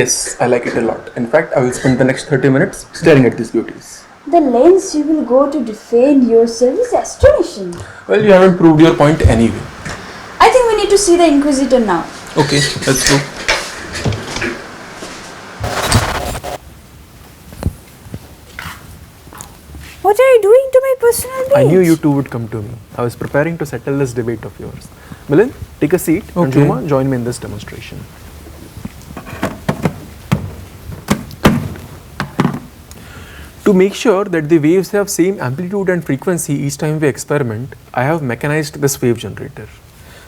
Yes, I like it a lot. In fact, I will spend the next 30 minutes staring at these beauties. The lengths you will go to defend yourself is astonishing. Well, you haven't proved your point anyway. I think we need to see the Inquisitor now. Okay, let's go. What are you doing to my personal beach? I knew you two would come to me. I was preparing to settle this debate of yours. Milind, take a seat. And Juma, join me in this demonstration. To make sure that the waves have same amplitude and frequency each time we experiment, I have mechanized this wave generator.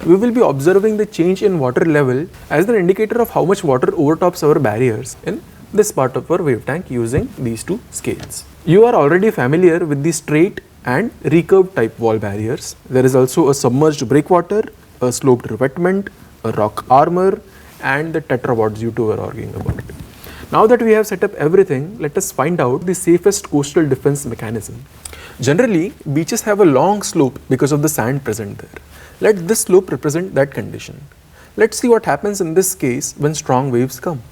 We will be observing the change in water level as an indicator of how much water overtops our barriers in this part of our wave tank using these two scales. You are already familiar with the straight and recurved type wall barriers. There is also a submerged breakwater, a sloped revetment, a rock armor, and the tetrapods you two were arguing about. Now that we have set up everything, let us find out the safest coastal defense mechanism. Generally, beaches have a long slope because of the sand present there. Let this slope represent that condition. Let's see what happens in this case when strong waves come.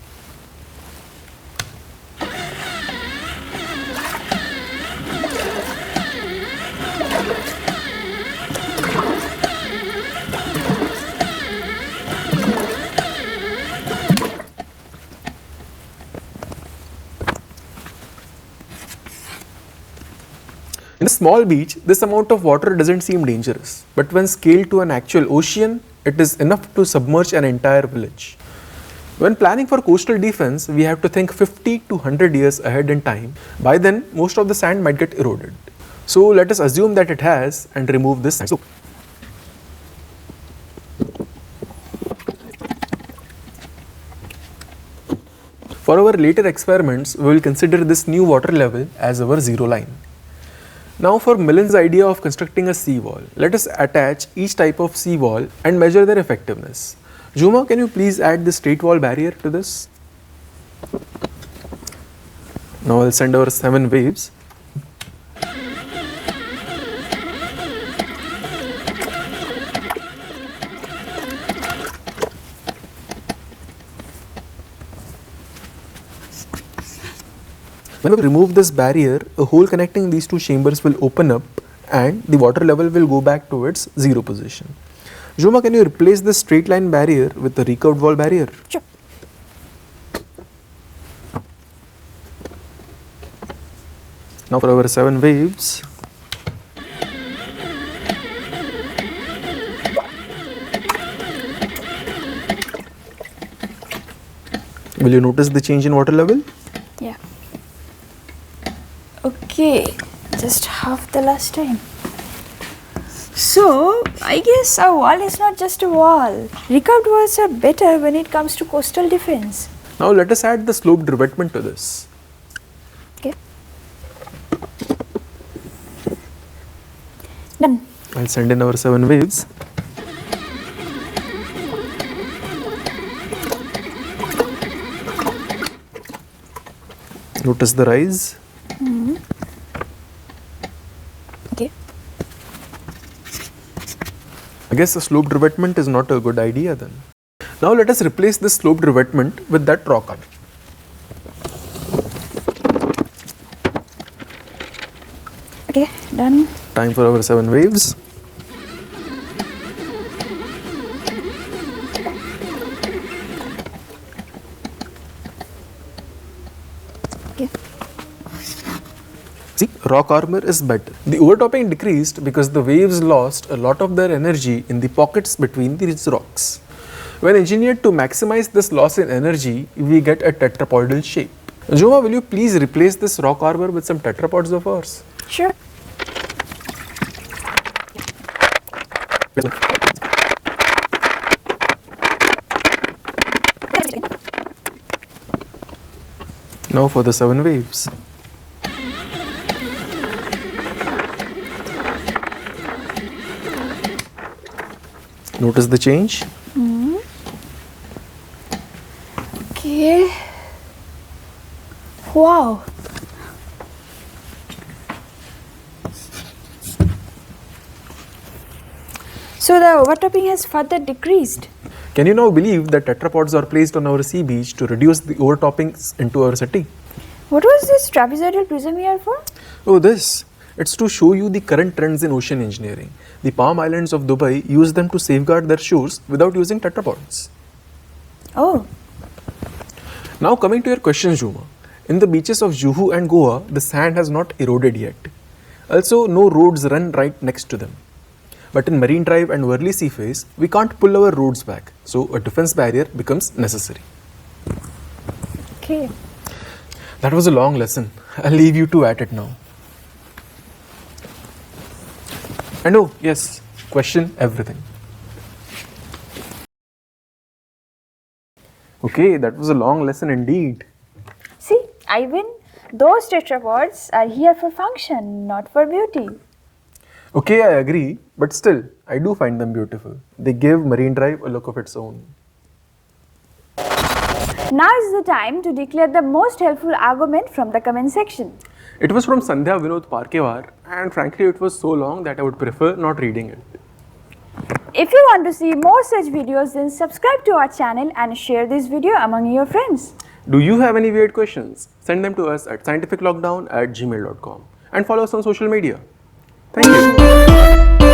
In a small beach, this amount of water doesn't seem dangerous, but when scaled to an actual ocean, it is enough to submerge an entire village. When planning for coastal defense, we have to think 50 to 100 years ahead in time. By then, most of the sand might get eroded. So let us assume that it has and remove this sand. For our later experiments, we will consider this new water level as our zero line. Now for Milind's idea of constructing a seawall, let us attach each type of seawall and measure their effectiveness. Juma, can you please add the straight wall barrier to this? Now I'll send our 7 waves. When we remove this barrier, a hole connecting these two chambers will open up and the water level will go back to its zero position. Juma, can you replace this straight line barrier with the recurved wall barrier? Sure. Now for our 7 waves. Will you notice the change in water level? Yeah. Okay, just half the last time. So, I guess our wall is not just a wall. Recurved walls are better when it comes to coastal defense. Now let us add the sloped revetment to this. Okay. Done. I'll send in our 7 waves. Notice the rise. Okay. I guess a sloped revetment is not a good idea then. Now let us replace this sloped revetment with that rock art. Okay, done. Time for our 7 waves. Okay. See, rock armor is better. The overtopping decreased because the waves lost a lot of their energy in the pockets between these rocks. When engineered to maximize this loss in energy, we get a tetrapodal shape. Juma, will you please replace this rock armor with some tetrapods of ours? Sure. Now for the 7 waves. Notice the change? Okay. Wow. So the overtopping has further decreased. Can you now believe that tetrapods are placed on our sea beach to reduce the overtoppings into our city? What was this trapezoidal prism here for? Oh, this. It's to show you the current trends in ocean engineering. The Palm Islands of Dubai use them to safeguard their shores without using tetrapods. Oh, Now coming to your question, Juma. In the beaches of Juhu and Goa, the sand has not eroded yet. Also, no roads run right next to them. But in Marine Drive and Worli Sea Face, we can't pull our roads back, so a defense barrier becomes necessary. okay. That was a long lesson. I'll leave you two at it now. And oh, yes, question everything. Okay, that was a long lesson indeed. See, Ivan, those tetrapods are here for function, not for beauty. Okay, I agree, but still, I do find them beautiful. They give Marine Drive a look of its own. Now is the time to declare the most helpful argument from the comment section. It was from Sandhya Vinod Parkewar, and frankly, it was so long that I would prefer not reading it. If you want to see more such videos, then subscribe to our channel and share this video among your friends. Do you have any weird questions? Send them to us at scientificlockdown@gmail.com and follow us on social media. Thank you.